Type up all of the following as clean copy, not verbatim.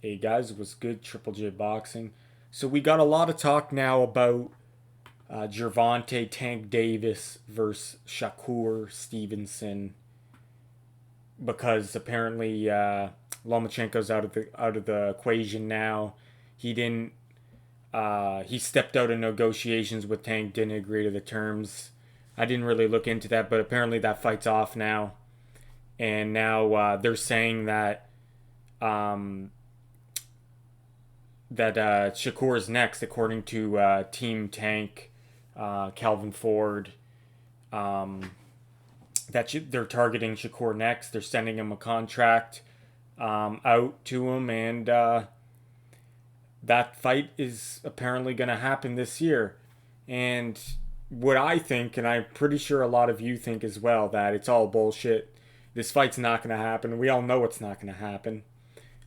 Hey guys, it was good? Triple J Boxing. So we got a lot of talk now about Gervonta Tank Davis versus Shakur Stevenson because apparently Lomachenko's out of the equation now. He didn't. He stepped out of negotiations with Tank, didn't agree to the terms. I didn't really look into that, but apparently that fight's off now, and now they're saying that um, Shakur is next, according to Team Tank, Calvin Ford. Um, they're targeting Shakur next. They're sending him a contract out to him, and that fight is apparently going to happen this year. And what I think, and I'm pretty sure a lot of you think as well, that it's all bullshit. This fight's not going to happen. We all know it's not going to happen.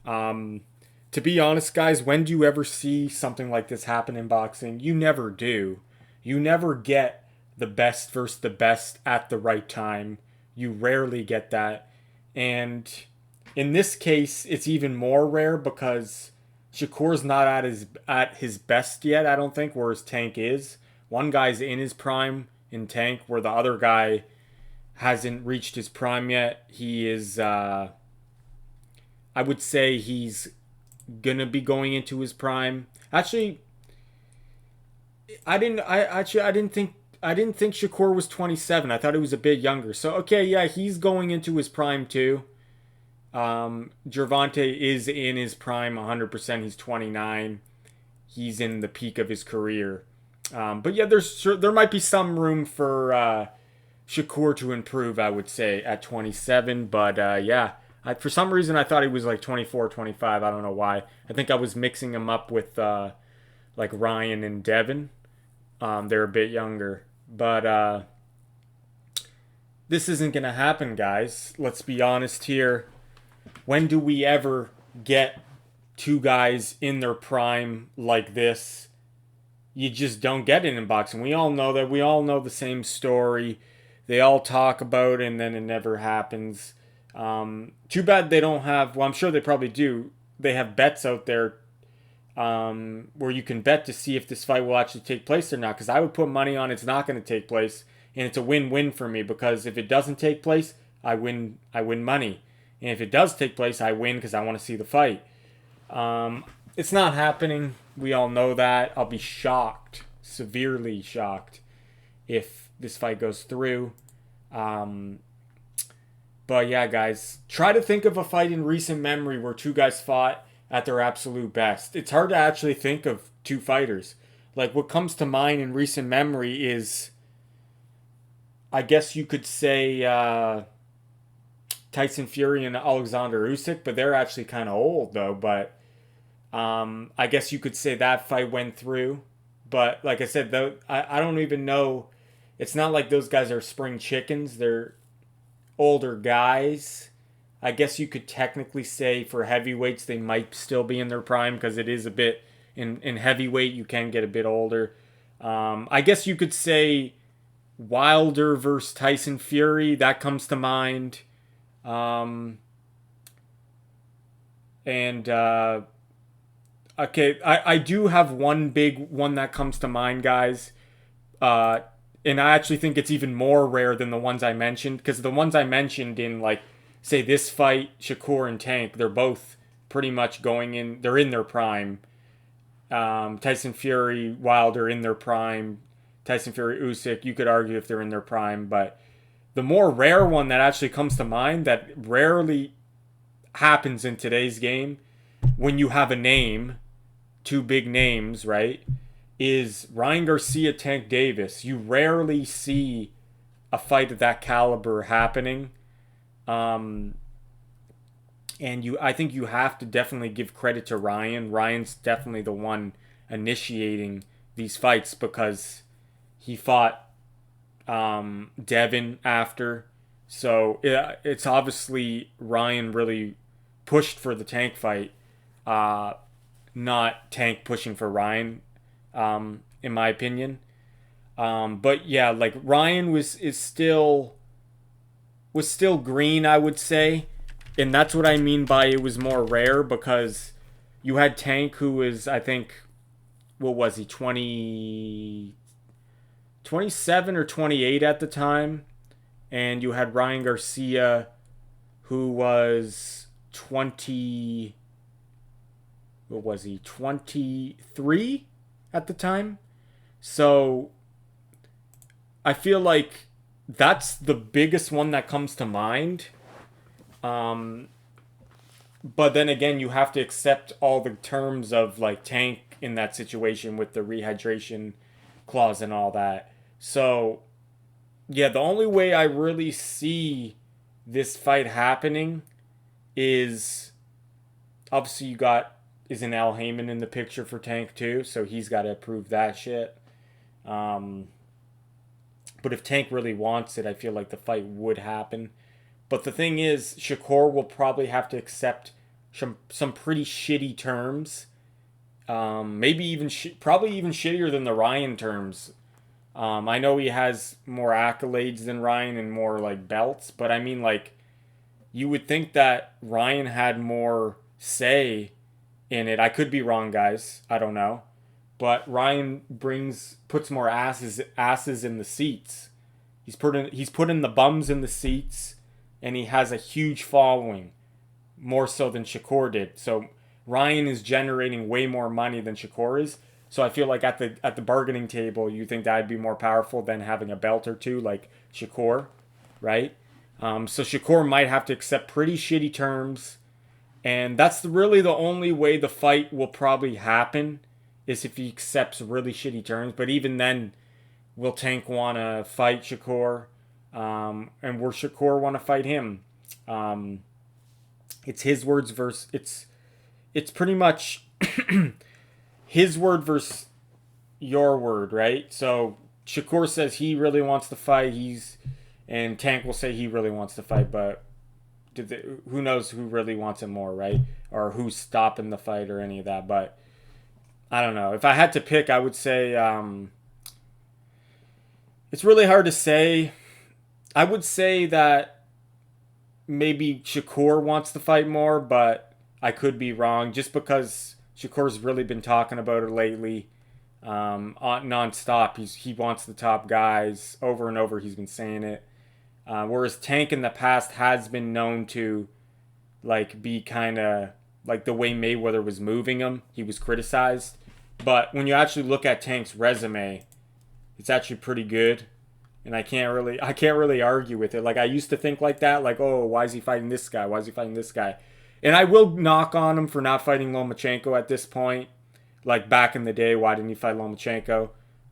Um, to be honest, guys, when do you ever see something like this happen in boxing? You never do. You never get the best versus the best at the right time. You rarely get that. And in this case, it's even more rare because Shakur's not at his best yet, I don't think, whereas Tank is. One guy's in his prime in Tank, where the other guy hasn't reached his prime yet. He is I would say he's gonna be going into his prime. Actually, I didn't think Shakur was 27. I thought he was a bit younger. So okay, yeah, he's going into his prime too. Gervonta is in his prime 100%. He's 29. He's in the peak of his career. But yeah, there might be some room for Shakur to improve, I would say, at 27. But yeah, for some reason I thought he was like 24, 25. I don't know why. I think I was mixing him up with like Ryan and Devin. They're a bit younger. But this isn't going to happen, guys. Let's be honest here. When do we ever get two guys in their prime like this? You just don't get it in boxing. We all know that. We all know the same story. They all talk about it, and then it never happens. Too bad they don't have. Well, I'm sure they probably do. They have bets out there where you can bet to see if this fight will actually take place or not. Because I would put money on it's not going to take place, and it's a win-win for me. Because if it doesn't take place, I win. I win money, and if it does take place, I win because I want to see the fight. It's not happening. We all know that. I'll be shocked, severely shocked, if this fight goes through. But yeah, guys, try to think of a fight in recent memory where two guys fought at their absolute best. It's hard to actually think of two fighters. Like, what comes to mind in recent memory is, I guess you could say, Tyson Fury and Alexander Usyk, but they're actually kind of old, though. But I guess you could say that fight went through. But like I said, though, I don't even know. It's not like those guys are spring chickens. They're older guys. I guess you could technically say for heavyweights they might still be in their prime because it is a bit in heavyweight you can get a bit older. I guess you could say Wilder versus Tyson Fury, that comes to mind. And okay, I do have one big one that comes to mind, guys. And I actually think it's even more rare than the ones I mentioned, because the ones I mentioned in, like, say this fight, Shakur and Tank, they're both pretty much they're in their prime. Tyson Fury, Wilder in their prime. Tyson Fury, Usyk, you could argue if they're in their prime, but the more rare one that actually comes to mind that rarely happens in today's game, when you have a name, two big names, right, is Ryan Garcia, Tank Davis. You rarely see a fight of that caliber happening. And I think you have to definitely give credit to Ryan. Ryan's definitely the one initiating these fights because he fought Devin after. So it's obviously Ryan really pushed for the Tank fight, not Tank pushing for Ryan, in my opinion. But yeah, like Ryan was still green, I would say. And that's what I mean by it was more rare, because You had Tank, who was, I think, what was he, 27 or 28 at the time. And you had Ryan Garcia, who was 20, what was he, 23 at the time. So I feel like that's the biggest one that comes to mind. Um, but then again, you have to accept all the terms of like Tank in that situation with the rehydration clause and all that. So yeah, the only way I really see this fight happening is obviously you got isn't Al Heyman in the picture for Tank too, so he's got to approve that shit. Um, but if Tank really wants it, I feel like the fight would happen. But the thing is, Shakur will probably have to accept some pretty shitty terms. Maybe even probably even shittier than the Ryan terms. I know he has more accolades than Ryan and more like belts, but I mean like you would think that Ryan had more say in it. I could be wrong, guys. I don't know. But Ryan puts more asses in the seats. He's putting the bums in the seats, and he has a huge following, more so than Shakur did. So Ryan is generating way more money than Shakur is. So I feel like at the bargaining table, you think that'd be more powerful than having a belt or two like Shakur, right? So Shakur might have to accept pretty shitty terms, and that's really the only way the fight will probably happen is if he accepts really shitty terms. But even then, will Tank want to fight Shakur? And will Shakur want to fight him? Um, it's his words versus it's pretty much his word versus your word, right? So Shakur says he really wants to fight. And Tank will say he really wants to fight, but who knows who really wants it more, right? Or who's stopping the fight or any of that. But I don't know. If I had to pick, I would say it's really hard to say. I would say that maybe Shakur wants to fight more, but I could be wrong just because Shakur's really been talking about it lately, nonstop. He wants the top guys over and over. He's been saying it. Whereas Tank in the past has been known to like be kind of like the way Mayweather was moving him. He was criticized, but when you actually look at Tank's resume, it's actually pretty good. And I can't really argue with it. Like I used to think like that, like, oh, why is he fighting this guy? Why is he fighting this guy? And I will knock on him for not fighting Lomachenko at this point. Like back in the day, why didn't he fight Lomachenko?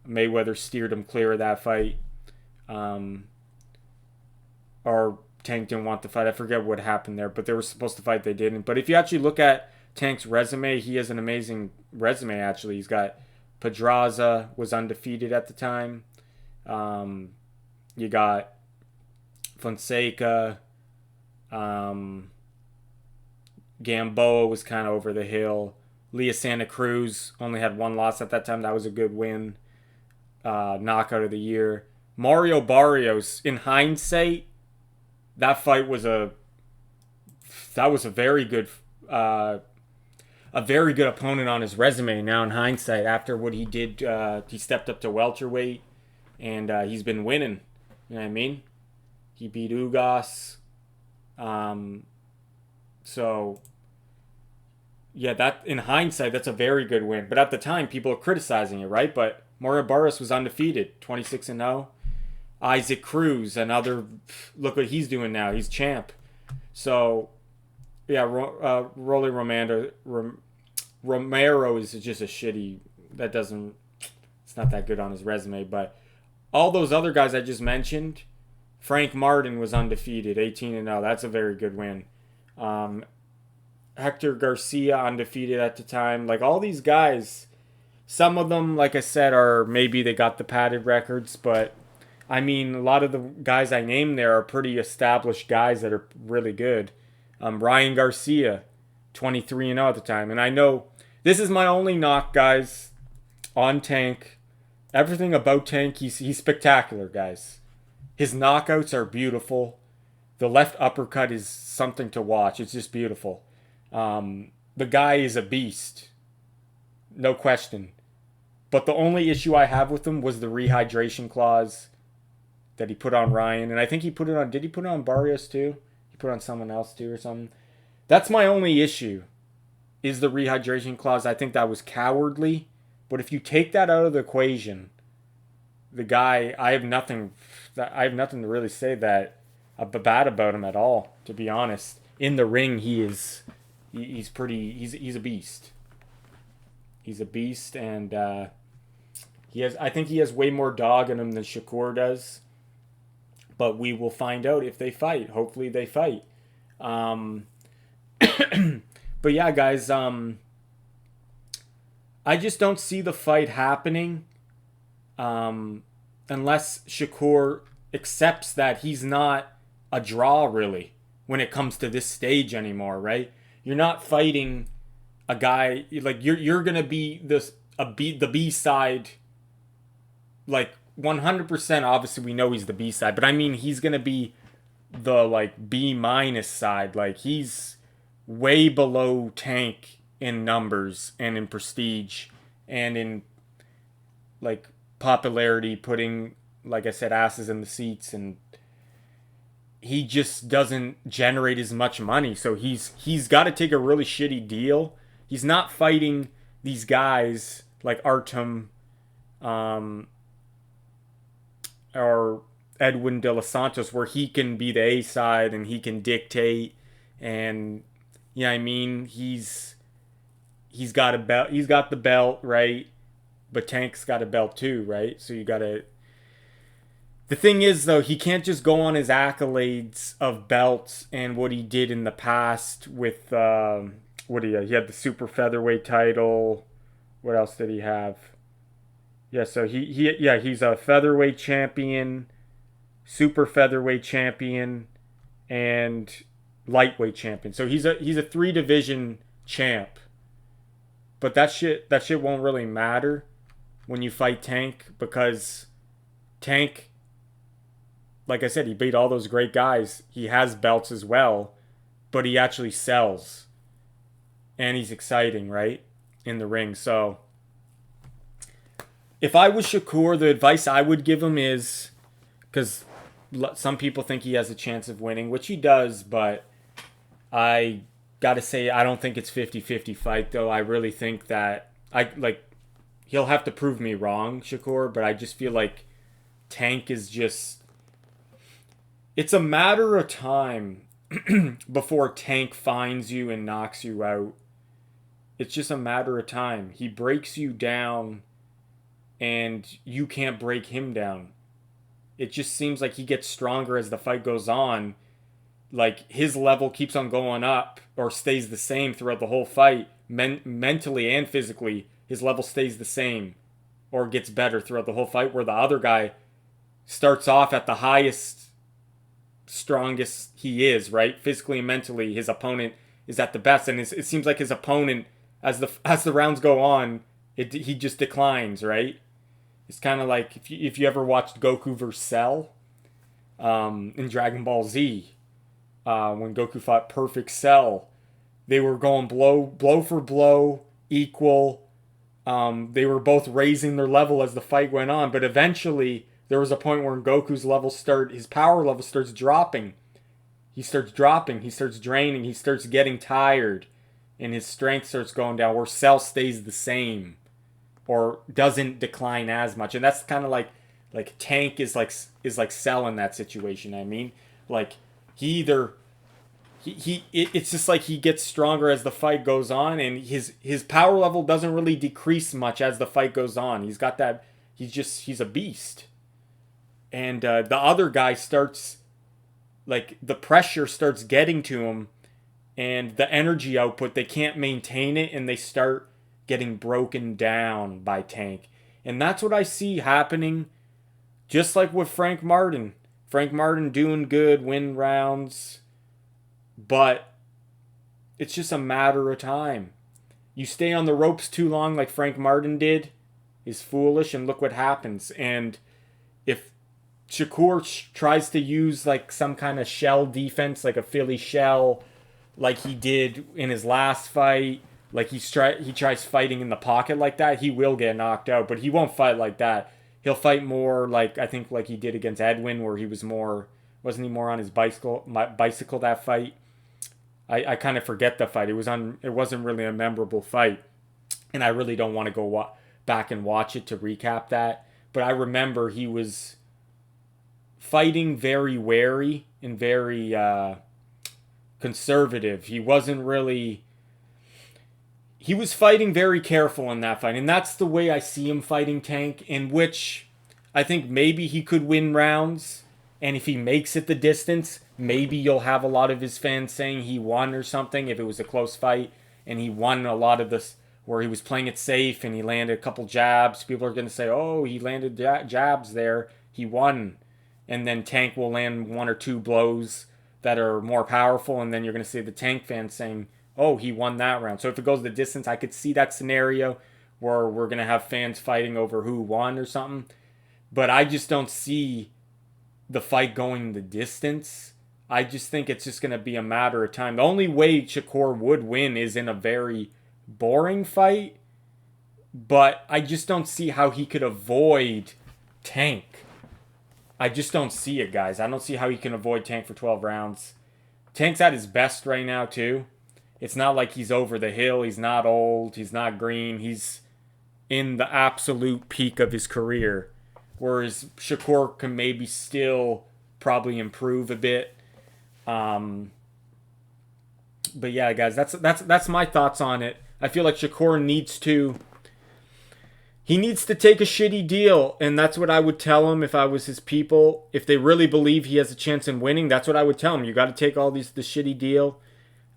Mayweather steered him clear of that fight. Um, or Tank didn't want the fight. I forget what happened there, but they were supposed to fight, they didn't. But if you actually look at Tank's resume, he has an amazing resume. Actually, he's got Pedraza was undefeated at the time. You got Fonseca. Gamboa was kind of over the hill. Leah Santa Cruz only had one loss at that time. That was a good win. Knockout of the year. Mario Barrios, in hindsight, that fight was a very good opponent on his resume. Now in hindsight, after what he did, he stepped up to welterweight, and he's been winning. You know what I mean? He beat Ugas. So yeah, that in hindsight, that's a very good win. But at the time, people are criticizing it, right? But Mario Barrios was undefeated, 26-0. Isaac Cruz, another, look what he's doing now. He's champ. So yeah, Rolly Romero is just a shitty. It's not that good on his resume. But all those other guys I just mentioned, Frank Martin was undefeated, 18-0. That's a very good win. Hector Garcia undefeated at the time. Like all these guys, some of them, like I said, are maybe they got the padded records, but I mean, a lot of the guys I named there are pretty established guys that are really good. Ryan Garcia, 23-0 at the time. And I know this is my only knock, guys, on Tank. Everything about Tank, he's spectacular, guys. His knockouts are beautiful. The left uppercut is something to watch. It's just beautiful. the guy is a beast, no question. But the only issue I have with him was the rehydration clause that he put on Ryan, and I think he put it on. Did he put it on Barrios too? He put it on someone else too or something. That's my only issue. Is the rehydration clause? I think that was cowardly. But if you take that out of the equation, the guy, I have nothing. I have nothing to really say that bad about him at all. To be honest, in the ring, he is. He's pretty. He's a beast. He's a beast, and he has. I think he has way more dog in him than Shakur does. But we will find out if they fight. Hopefully, they fight. But yeah, guys. I just don't see the fight happening unless Shakur accepts that he's not a draw, really, when it comes to this stage anymore, right? You're not fighting a guy like you're gonna be the B side, like 100%. Obviously, we know he's the B side, but I mean he's gonna be the like B minus side. Like he's way below Tank in numbers and in prestige and in like popularity, putting, like I said, asses in the seats, and he just doesn't generate as much money. So he's got to take a really shitty deal. He's not fighting these guys like Artem or Edwin De Los Santos, where he can be the A side and he can dictate, and you know what I mean, he's got a belt, he's got the belt, right? But Tank's got a belt too, right? So you gotta. The thing is, though, he can't just go on his accolades of belts and what he did in the past with what he had the super featherweight title. What else did he have? Yeah, so he's a featherweight champion, super featherweight champion, and lightweight champion. So he's a 3 division champ. But that shit won't really matter when you fight Tank, because Tank, like I said, he beat all those great guys. He has belts as well, but he actually sells. And he's exciting, right? In the ring. So if I was Shakur, the advice I would give him is, because some people think he has a chance of winning, which he does, but I gotta say, I don't think it's 50-50 fight, though. I really think that he'll have to prove me wrong, Shakur, but I just feel like Tank is just, it's a matter of time before Tank finds you and knocks you out. It's just a matter of time. He breaks you down and you can't break him down. It just seems like he gets stronger as the fight goes on. Like his level keeps on going up or stays the same throughout the whole fight. Mentally and physically, his level stays the same or gets better throughout the whole fight, where the other guy starts off at the highest, strongest he is, right? Physically and mentally, his opponent is at the best, and it seems like his opponent, as the rounds go on, he just declines, right? It's kind of like if you ever watched Goku vs. Cell in Dragon Ball Z, when Goku fought Perfect Cell, they were going blow for blow, equal. They were both raising their level as the fight went on, but eventually there was a point where his power level starts dropping. He starts dropping, he starts draining, he starts getting tired, and his strength starts going down, where Cell stays the same or doesn't decline as much. And that's kind of like Tank is like Cell in that situation. I mean, like it's just like he gets stronger as the fight goes on, and his power level doesn't really decrease much as the fight goes on. He's got that, he's a beast. And the other guy starts, like, the pressure starts getting to him, and the energy output, they can't maintain it, and they start getting broken down by Tank. And that's what I see happening, just like with Frank Martin. Frank Martin doing good, win rounds, but it's just a matter of time. You stay on the ropes too long like Frank Martin did, is foolish, and look what happens. And if Shakur tries to use like some kind of shell defense, like a Philly shell, like he did in his last fight, like he tries fighting in the pocket like that, he will get knocked out. But he won't fight like that. He'll fight more like I think like he did against Edwin, where he was more wasn't he more on his bicycle that fight. I kind of forget the fight. It wasn't really a memorable fight, and I really don't want to go back and watch it to recap that. But I remember he was fighting very wary and very conservative. He was fighting very careful in that fight, and that's the way I see him fighting Tank, in which I think maybe he could win rounds, and if he makes it the distance, maybe you'll have a lot of his fans saying he won or something if it was a close fight, and he won a lot of this where he was playing it safe and he landed a couple jabs. People are going to say, oh, he landed jabs there, he won. And then Tank will land one or two blows that are more powerful, and then you're going to see the Tank fans saying, oh, he won that round. So if it goes the distance, I could see that scenario where we're going to have fans fighting over who won or something. But I just don't see the fight going the distance. I just think it's just going to be a matter of time. The only way Shakur would win is in a very boring fight, but I just don't see how he could avoid Tank. I just don't see it, guys. I don't see how he can avoid Tank for 12 rounds. Tank's at his best right now, too. It's not like he's over the hill. He's not old. He's not green. He's in the absolute peak of his career. Whereas Shakur can maybe still probably improve a bit. But yeah, guys, that's my thoughts on it. I feel like Shakur needs to take a shitty deal, and that's what I would tell him if I was his people. If they really believe he has a chance in winning, that's what I would tell him. You got to take all the shitty deal.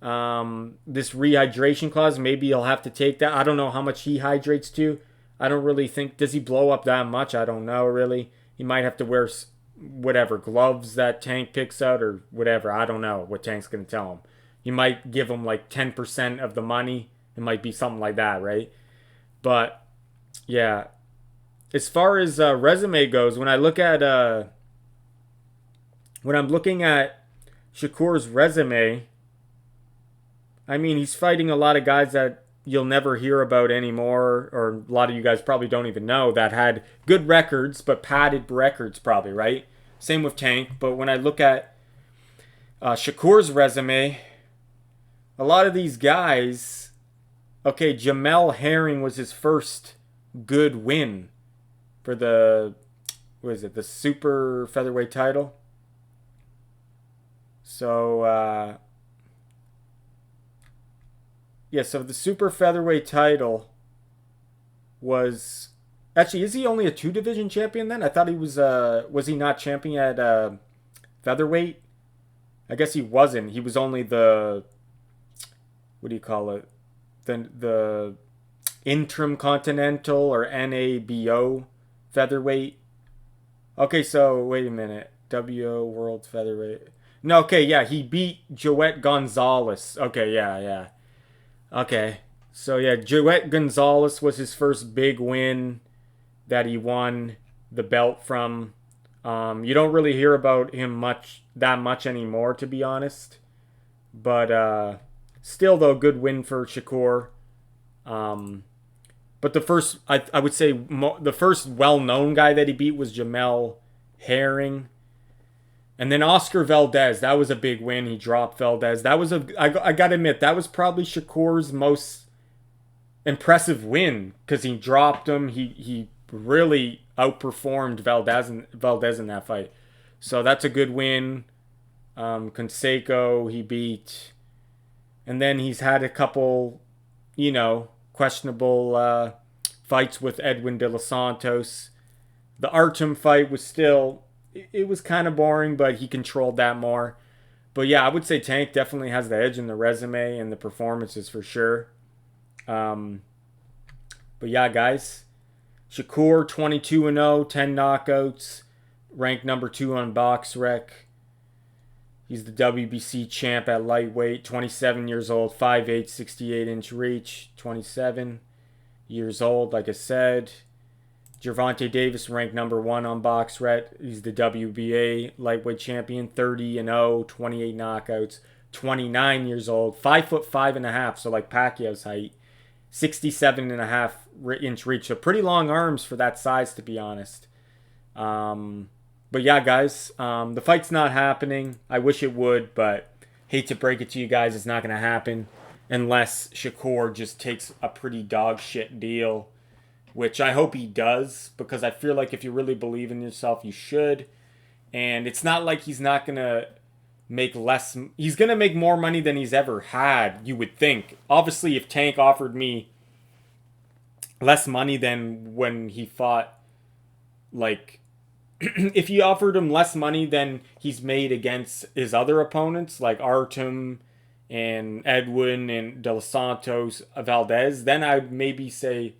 This rehydration clause, maybe he'll have to take that. I don't know how much he hydrates to. I don't really think, does he blow up that much? I don't know, really. He might have to wear whatever gloves that Tank picks out or whatever. I don't know what Tank's going to tell him. He might give him like 10% of the money. It might be something like that, right? But yeah, as far as resume goes, when I'm looking at Shakur's resume, I mean, he's fighting a lot of guys that you'll never hear about anymore, or a lot of you guys probably don't even know, that had good records, but padded records probably, right? Same with Tank. But when I look at Shakur's resume, a lot of these guys, okay, Jamel Herring was his first good win for the super featherweight title. So, yeah, so the super featherweight title was... Actually, is he only a 2-division champion then? I thought he was he not champion at featherweight? I guess he wasn't. He was only the... What do you call it? The interim continental or NABO featherweight. Okay, so wait a minute. WO World Featherweight. No, okay, yeah, he beat Joet Gonzalez. Okay, yeah. Okay, so yeah, Joet Gonzalez was his first big win that he won the belt from. You don't really hear about him that much anymore, to be honest. But still, though, good win for Shakur. But the first, I would say, the first well-known guy that he beat was Jamel Herring. And then Oscar Valdez, that was a big win. He dropped Valdez. That was I gotta admit, that was probably Shakur's most impressive win, because he dropped him. He really outperformed Valdez in that fight. So that's a good win. Conseco, he beat. And then he's had a couple, questionable fights with Edwin De Los Santos. The Artem fight was still... It was kind of boring, but he controlled that more. But yeah, I would say Tank definitely has the edge in the resume and the performances for sure. But yeah, guys. Shakur, 22-0, 10 knockouts. Ranked number 2 on BoxRec. He's the WBC champ at lightweight. 27 years old, 5'8", 68-inch reach. 27 years old, like I said. Gervonta Davis ranked number 1 on BoxRec. He's the WBA lightweight champion, 30-0, 28 knockouts, 29 years old, 5'5.5", so like Pacquiao's height. 67.5 inch reach. So pretty long arms for that size, to be honest. But yeah, guys, the fight's not happening. I wish it would, but hate to break it to you guys, it's not going to happen unless Shakur just takes a pretty dog shit deal, which I hope he does, because I feel like if you really believe in yourself, you should. And it's not like he's not going to make less. He's going to make more money than he's ever had, you would think. Obviously, if Tank offered me less money than when he fought, like, if he offered him less money than he's made against his other opponents, like Artem and Edwin and De Los Santos, Valdez, then I'd maybe say,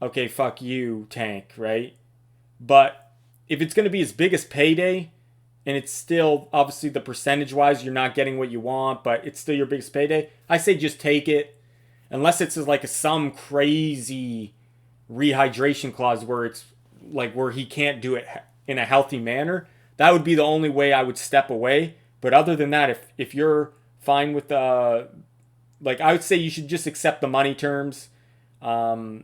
okay, fuck you, Tank, right? But if it's going to be his biggest payday, and it's still, obviously, the percentage-wise, you're not getting what you want, but it's still your biggest payday, I say just take it. Unless it's like some crazy rehydration clause where it's like where he can't do it in a healthy manner, that would be the only way I would step away. But other than that, if you're fine with like, I would say you should just accept the money terms. And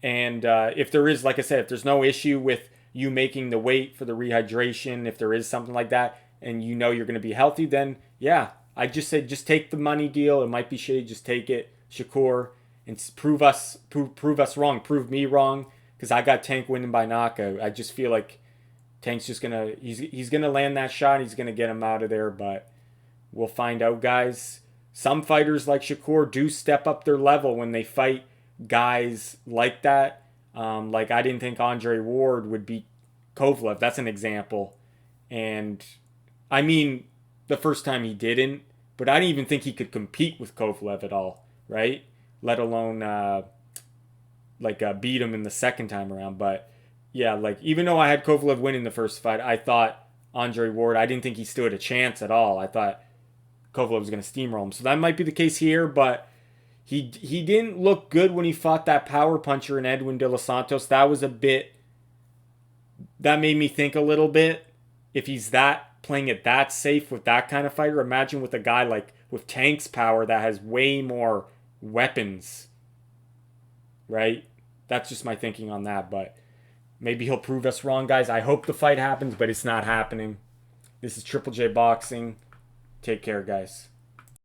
if there is, like I said, if there's no issue with you making the weight for the rehydration, if there is something like that, and you know you're going to be healthy, then yeah, I just say just take the money deal. It might be shitty, just take it, Shakur, and prove us wrong, prove me wrong, because I got Tank winning by knockout. I just feel like Tank's just gonna he's gonna land that shot. He's gonna get him out of there, but we'll find out, guys. Some fighters like Shakur do step up their level when they fight guys like that. Like I didn't think Andre Ward would beat Kovalev. That's an example. And I mean, the first time he didn't, but I didn't even think he could compete with Kovalev at all, right? Let alone beat him in the second time around. But yeah, like even though I had Kovalev winning the first fight, I thought Andre Ward, I didn't think he stood a chance at all. I thought Kovalev was going to steamroll him. So that might be the case here, but he didn't look good when he fought that power puncher in Edwin De Los Santos. That made me think a little bit. If he's playing it that safe with that kind of fighter, imagine with a guy like with Tank's power that has way more weapons, right? That's just my thinking on that, but maybe he'll prove us wrong, guys. I hope the fight happens, but it's not happening. This is Triple J Boxing. Take care, guys.